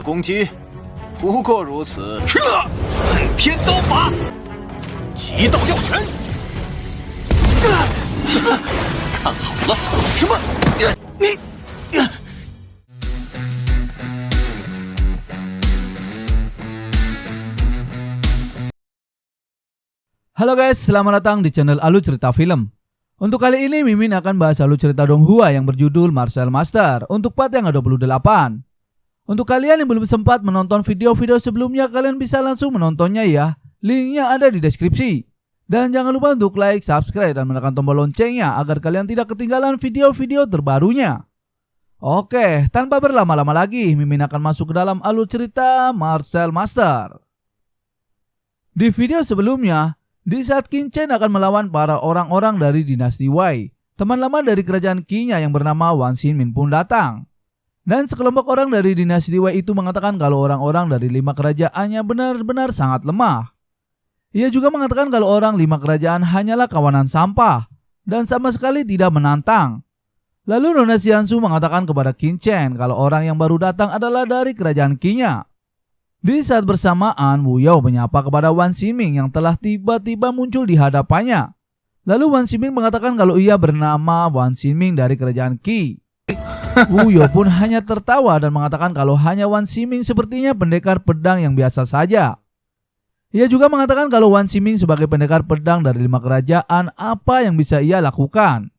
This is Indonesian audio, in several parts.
攻击不过如此。这恨天刀法，极道药拳。看好了，什么？你。Halo guys, selamat datang di channel Alur Cerita Film. Untuk kali ini Mimin akan bahas alur cerita Donghua yang berjudul Martial Master untuk part yang ke-28. Untuk kalian yang belum sempat menonton video-video sebelumnya, kalian bisa langsung menontonnya ya. Linknya ada di deskripsi. Dan jangan lupa untuk like, subscribe, dan menekan tombol loncengnya agar kalian tidak ketinggalan video-video terbarunya. Oke, tanpa berlama-lama lagi, Mimin akan masuk ke dalam alur cerita Martial Master. Di video sebelumnya, di saat Qin Chen akan melawan para orang-orang dari dinasti Wei, teman lama dari kerajaan Qi-nya yang bernama Wan Xinmin pun datang. Dan sekelompok orang dari dinasti Wei itu mengatakan kalau orang-orang dari 5 kerajaannya benar-benar sangat lemah. Ia juga mengatakan kalau orang 5 kerajaan hanyalah kawanan sampah dan sama sekali tidak menantang. Lalu Nona Xiansu mengatakan kepada Qin Chen kalau orang yang baru datang adalah dari kerajaan Qi-nya. Di saat bersamaan, Wu Yao menyapa kepada Wan Ximing yang telah tiba-tiba muncul di hadapannya. Lalu Wan Ximing mengatakan kalau ia bernama Wan Ximing dari kerajaan Qi. Wu Yao pun hanya tertawa dan mengatakan kalau hanya Wan Ximing sepertinya pendekar pedang yang biasa saja. Ia juga mengatakan kalau Wan Ximing sebagai pendekar pedang dari 5 kerajaan, apa yang bisa ia lakukan.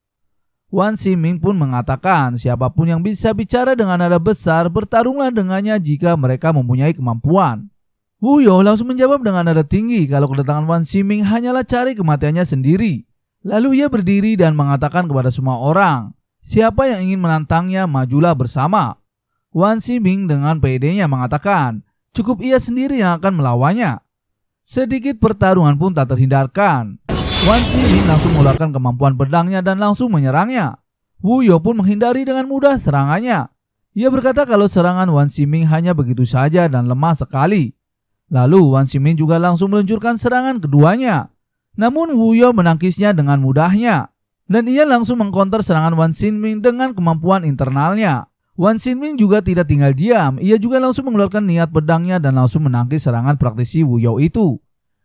Wan Ximing pun mengatakan siapapun yang bisa bicara dengan nada besar bertarunglah dengannya jika mereka mempunyai kemampuan. Wu Yao langsung menjawab dengan nada tinggi kalau kedatangan Wan Ximing hanyalah cari kematiannya sendiri. Lalu ia berdiri dan mengatakan kepada semua orang, siapa yang ingin menantangnya majulah bersama. Wan Ximing dengan pedenya mengatakan cukup ia sendiri yang akan melawannya. Sedikit pertarungan pun tak terhindarkan. Wan Ximing langsung mengeluarkan kemampuan pedangnya dan langsung menyerangnya. Wu Yao pun menghindari dengan mudah serangannya. Ia berkata kalau serangan Wan Ximing hanya begitu saja dan lemah sekali. Lalu Wan Ximing juga langsung meluncurkan serangan keduanya. Namun Wu Yao menangkisnya dengan mudahnya. Dan ia langsung mengcounter serangan Wan Ximing dengan kemampuan internalnya. Wan Ximing juga tidak tinggal diam. Ia juga langsung mengeluarkan niat pedangnya dan langsung menangkis serangan praktisi Wu Yao itu.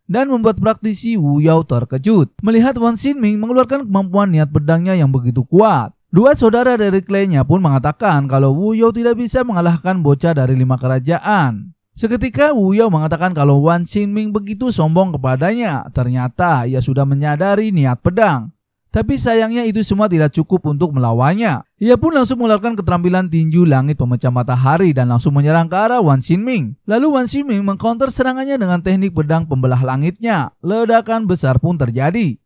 Dan membuat praktisi Wu Yao terkejut melihat Wan Ximing mengeluarkan kemampuan niat pedangnya yang begitu kuat. Dua saudara dari klannya pun mengatakan kalau Wu Yao tidak bisa mengalahkan bocah dari 5 kerajaan. Seketika Wu Yao mengatakan kalau Wan Ximing begitu sombong kepadanya. Ternyata ia sudah menyadari niat pedang. Tapi sayangnya itu semua tidak cukup untuk melawannya. Ia pun langsung mengeluarkan keterampilan tinju langit pemecah matahari dan langsung menyerang ke arah Wan Ximing. Lalu Wan Ximing mengcounter serangannya dengan teknik pedang pembelah langitnya. Ledakan besar pun terjadi.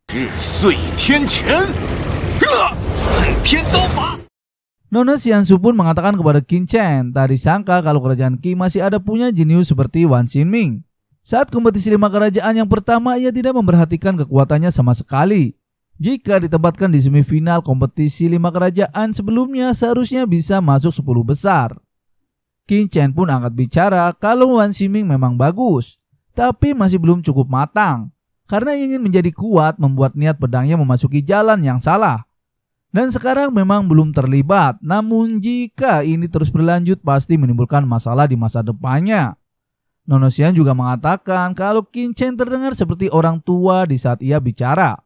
Nona Xiansu pun mengatakan kepada Qin Chen, tak disangka kalau kerajaan Qi masih ada punya jenius seperti Wan Ximing. Saat kompetisi 5 kerajaan yang pertama, ia tidak memperhatikan kekuatannya sama sekali. Jika ditempatkan di semifinal kompetisi 5 kerajaan sebelumnya, seharusnya bisa masuk 10 besar. Qin Chen pun angkat bicara kalau Wan Ximing memang bagus, tapi masih belum cukup matang. Karena ingin menjadi kuat, membuat niat pedangnya memasuki jalan yang salah. Dan sekarang memang belum terlibat, namun jika ini terus berlanjut pasti menimbulkan masalah di masa depannya. Nona Xian juga mengatakan kalau Qin Chen terdengar seperti orang tua di saat ia bicara.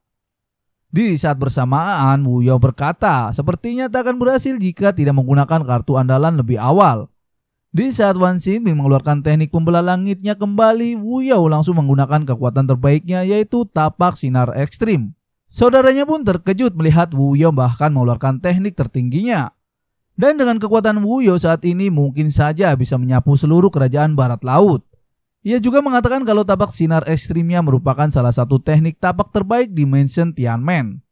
Di saat bersamaan, Wu Yao berkata, sepertinya tak akan berhasil jika tidak menggunakan kartu andalan lebih awal. Di saat Wan Ximing mengeluarkan teknik pembelah langitnya kembali, Wu Yao langsung menggunakan kekuatan terbaiknya yaitu tapak sinar ekstrim. Saudaranya pun terkejut melihat Wu Yao bahkan mengeluarkan teknik tertingginya. Dan dengan kekuatan Wu Yao saat ini mungkin saja bisa menyapu seluruh kerajaan barat laut. Ia juga mengatakan kalau tapak sinar ekstrimnya merupakan salah satu teknik tapak terbaik di Mansion Tianmen.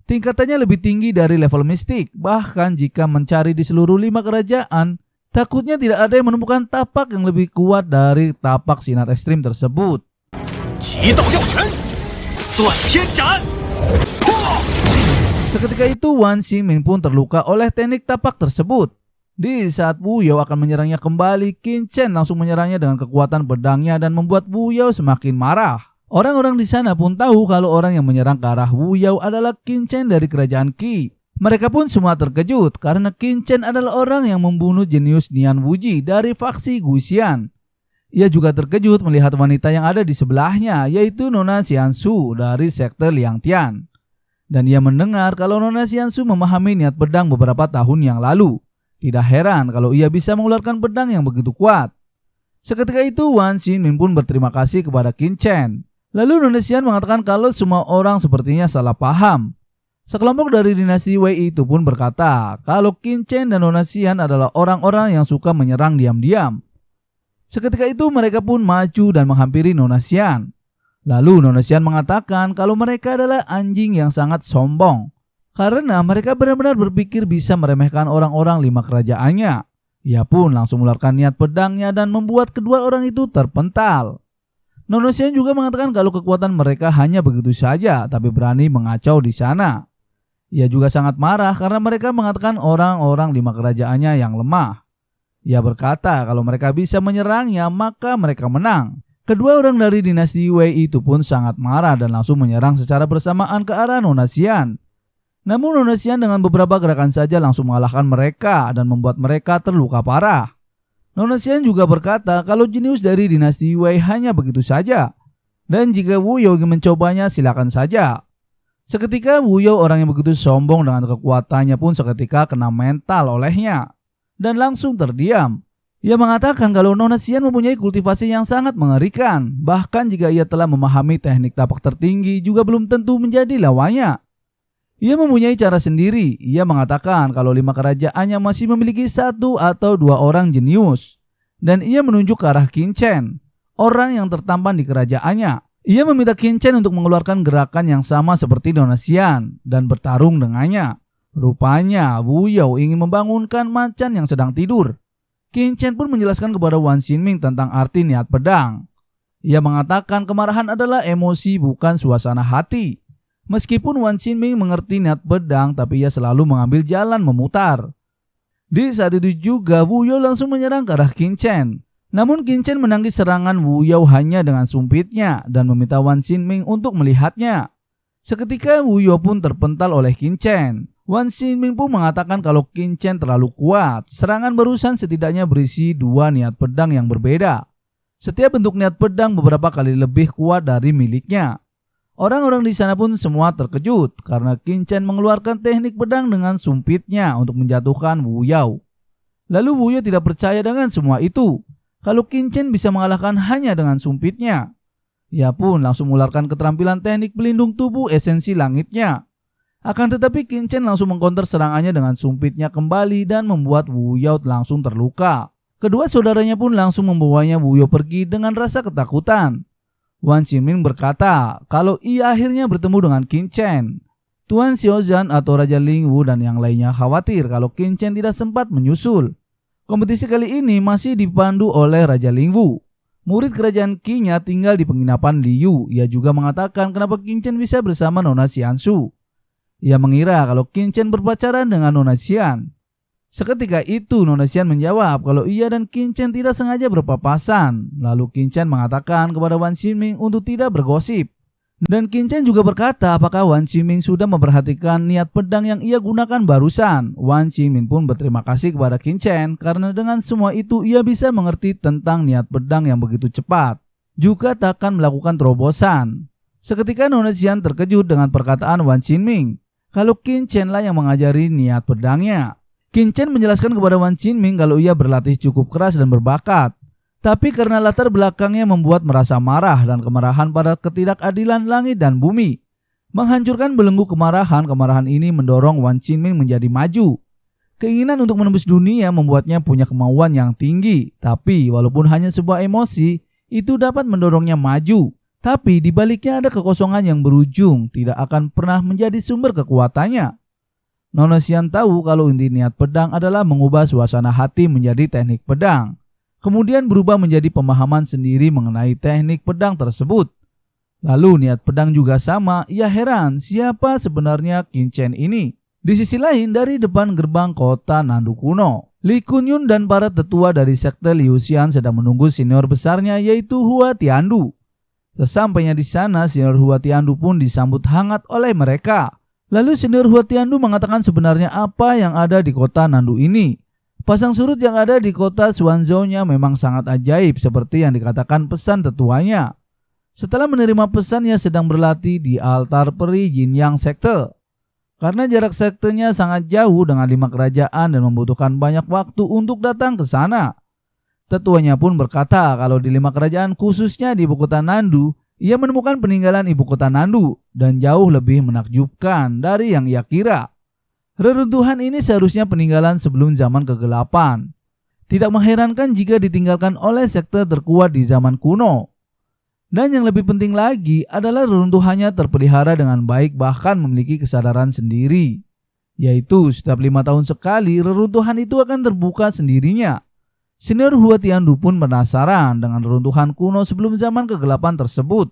Tingkatannya lebih tinggi dari level mistik, bahkan jika mencari di seluruh 5 kerajaan, takutnya tidak ada yang menemukan tapak yang lebih kuat dari tapak sinar ekstrim tersebut. Seketika itu Wan Ximing pun terluka oleh teknik tapak tersebut. Di saat Wu Yao akan menyerangnya kembali, Qin Chen langsung menyerangnya dengan kekuatan pedangnya dan membuat Wu Yao semakin marah. Orang-orang di sana pun tahu kalau orang yang menyerang ke arah Wu Yao adalah Qin Chen dari kerajaan Qi. Mereka pun semua terkejut karena Qin Chen adalah orang yang membunuh jenius Nian Wuji dari faksi Guxian. Ia juga terkejut melihat wanita yang ada di sebelahnya, yaitu Nona Xiansu dari sekte Liangtian. Dan ia mendengar kalau Nona Xiansu memahami niat pedang beberapa tahun yang lalu. Tidak heran kalau ia bisa mengeluarkan pedang yang begitu kuat. Seketika itu Wan Xinmin pun berterima kasih kepada Qin Chen. Lalu Nona Xian mengatakan kalau semua orang sepertinya salah paham. Sekelompok dari dinasti Wei itu pun berkata kalau Qin Chen dan Nona Xian adalah orang-orang yang suka menyerang diam-diam. Seketika itu mereka pun maju dan menghampiri Nona Xian. Lalu Nona Xian mengatakan kalau mereka adalah anjing yang sangat sombong. Karena mereka benar-benar berpikir bisa meremehkan orang-orang 5 kerajaannya. Ia pun langsung mengeluarkan niat pedangnya dan membuat kedua orang itu terpental. Nona Xian juga mengatakan kalau kekuatan mereka hanya begitu saja tapi berani mengacau di sana. Ia juga sangat marah karena mereka mengatakan orang-orang 5 kerajaannya yang lemah. Ia berkata kalau mereka bisa menyerangnya maka mereka menang. Kedua orang dari dinasti Wei itu pun sangat marah dan langsung menyerang secara bersamaan ke arah Nona Xian. Namun Nona Xian dengan beberapa gerakan saja langsung mengalahkan mereka dan membuat mereka terluka parah. Nona Xian juga berkata kalau jenius dari dinasti Wei hanya begitu saja. Dan jika Wu Yao ingin mencobanya silakan saja. Seketika Wu Yao orang yang begitu sombong dengan kekuatannya pun seketika kena mental olehnya. Dan langsung terdiam. Ia mengatakan kalau Nona Xian mempunyai kultivasi yang sangat mengerikan. Bahkan jika ia telah memahami teknik tapak tertinggi juga belum tentu menjadi lawannya. Ia mempunyai cara sendiri. Ia mengatakan kalau 5 kerajaannya masih memiliki 1 atau 2 orang jenius. Dan ia menunjuk ke arah Qin Chen, orang yang tertampan di kerajaannya. Ia meminta Qin Chen untuk mengeluarkan gerakan yang sama seperti Nona Xian dan bertarung dengannya. Rupanya Wu Yao ingin membangunkan macan yang sedang tidur. Qin Chen pun menjelaskan kepada Wan Xinmin tentang arti niat pedang. Ia mengatakan kemarahan adalah emosi bukan suasana hati. Meskipun Wan Xinmin mengerti niat pedang tapi ia selalu mengambil jalan memutar. Di saat itu juga Wu Yao langsung menyerang ke arah Qin Chen. Namun Qin Chen menangkis serangan Wu Yao hanya dengan sumpitnya dan meminta Wan Xinmin untuk melihatnya. Seketika Wu Yao pun terpental oleh Qin Chen. Wan Xinmin pun mengatakan kalau Qin Chen terlalu kuat. Serangan barusan setidaknya berisi 2 niat pedang yang berbeda. Setiap bentuk niat pedang beberapa kali lebih kuat dari miliknya. Orang-orang di sana pun semua terkejut karena Qin Chen mengeluarkan teknik pedang dengan sumpitnya untuk menjatuhkan Wu Yao. Lalu Wu Yao tidak percaya dengan semua itu. Kalau Qin Chen bisa mengalahkan hanya dengan sumpitnya. Ia pun langsung mengeluarkan keterampilan teknik pelindung tubuh esensi langitnya. Akan tetapi Qin Chen langsung mengkonter serangannya dengan sumpitnya kembali dan membuat Wu Yao langsung terluka. Kedua saudaranya pun langsung membawanya Wu Yao pergi dengan rasa ketakutan. Wan Xinmin berkata kalau ia akhirnya bertemu dengan Qin Chen. Tuan Xiaozhan atau Raja Lingwu dan yang lainnya khawatir kalau Qin Chen tidak sempat menyusul. Kompetisi kali ini masih dipandu oleh Raja Lingwu. Murid kerajaan Qi-nya tinggal di penginapan Liu. Ia juga mengatakan kenapa Qin Chen bisa bersama Nona Xiansu. Ia mengira kalau Qin Chen berpacaran dengan Nona Xian. Seketika itu Nona Xian menjawab kalau ia dan Qin Chen tidak sengaja berpapasan. Lalu Qin Chen mengatakan kepada Wan Xinmin untuk tidak bergosip. Dan Qin Chen juga berkata apakah Wan Xinmin sudah memperhatikan niat pedang yang ia gunakan barusan. Wan Xinmin pun berterima kasih kepada Qin Chen karena dengan semua itu ia bisa mengerti tentang niat pedang yang begitu cepat. Juga takkan melakukan terobosan. Seketika Nona Xian terkejut dengan perkataan Wan Xinmin. Kalau Qin Chen lah yang mengajari niat pedangnya. Qin Chen menjelaskan kepada Wan Xinmin kalau ia berlatih cukup keras dan berbakat. Tapi karena latar belakangnya membuat merasa marah dan kemarahan pada ketidakadilan langit dan bumi. Menghancurkan belenggu kemarahan ini mendorong Wan Xinmin menjadi maju. Keinginan untuk menembus dunia membuatnya punya kemauan yang tinggi. Tapi walaupun hanya sebuah emosi, itu dapat mendorongnya maju. Tapi di baliknya ada kekosongan yang berujung, tidak akan pernah menjadi sumber kekuatannya. Nona Xian tahu kalau inti niat pedang adalah mengubah suasana hati menjadi teknik pedang. Kemudian berubah menjadi pemahaman sendiri mengenai teknik pedang tersebut. Lalu niat pedang juga sama, ia heran siapa sebenarnya Qin Chen ini. Di sisi lain dari depan gerbang kota Nandu kuno, Li Kunyun dan para tetua dari sekte Liuxian sedang menunggu senior besarnya yaitu Hua Tiandu. Sesampainya di sana, senior Hua Tiandu pun disambut hangat oleh mereka. Lalu senior Hua Tiandu mengatakan sebenarnya apa yang ada di kota Nandu ini. Pasang surut yang ada di kota Xuanzhou-nya memang sangat ajaib seperti yang dikatakan pesan tetuanya. Setelah menerima pesan, ia sedang berlatih di altar peri Jinyang sekte. Karena jarak sektenya sangat jauh dengan 5 kerajaan dan membutuhkan banyak waktu untuk datang ke sana. Tetuanya pun berkata kalau di 5 kerajaan khususnya di ibu kota Nandu, ia menemukan peninggalan ibu kota Nandu dan jauh lebih menakjubkan dari yang ia kira. Reruntuhan ini seharusnya peninggalan sebelum zaman kegelapan. Tidak mengherankan jika ditinggalkan oleh sekte terkuat di zaman kuno. Dan yang lebih penting lagi adalah reruntuhannya terpelihara dengan baik bahkan memiliki kesadaran sendiri. Yaitu setiap 5 tahun sekali reruntuhan itu akan terbuka sendirinya. Senior Hua Tiandu pun penasaran dengan reruntuhan kuno sebelum zaman kegelapan tersebut.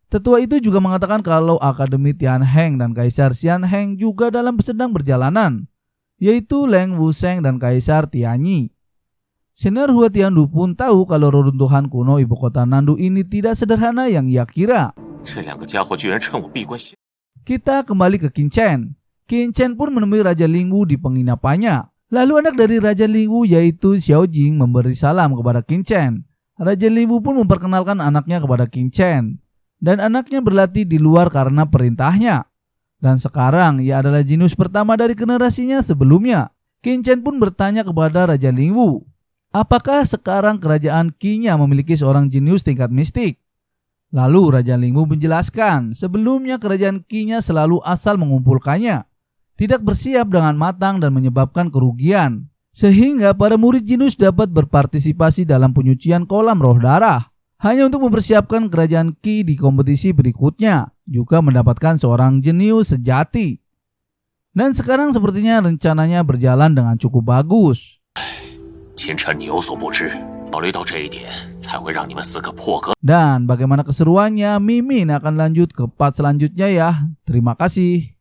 Tetua itu juga mengatakan kalau Akademi Tianheng dan Kaisar Xianheng juga dalam sedang berjalanan, yaitu Leng Wusheng dan Kaisar Tianyi. Senior Hua Tiandu pun tahu kalau reruntuhan kuno ibu kota Nandu ini tidak sederhana yang ia kira. Kita kembali ke Qin Chen. Qin Chen pun menemui Raja Lingwu di penginapannya. Lalu anak dari Raja Lingwu yaitu Xiao Jing memberi salam kepada Qin Chen. Raja Lingwu pun memperkenalkan anaknya kepada Qin Chen. Dan anaknya berlatih di luar karena perintahnya. Dan sekarang ia adalah jenius pertama dari generasinya sebelumnya. Qin Chen pun bertanya kepada Raja Lingwu, apakah sekarang kerajaan Qi-nya memiliki seorang jenius tingkat mistik? Lalu Raja Lingwu menjelaskan sebelumnya kerajaan Qi-nya selalu asal mengumpulkannya, tidak bersiap dengan matang dan menyebabkan kerugian, sehingga para murid jenius dapat berpartisipasi dalam penyucian kolam roh darah, hanya untuk mempersiapkan kerajaan Qi di kompetisi berikutnya, juga mendapatkan seorang jenius sejati. Dan sekarang sepertinya rencananya berjalan dengan cukup bagus. Dan bagaimana keseruannya, Mimin akan lanjut ke part selanjutnya ya. Terima kasih.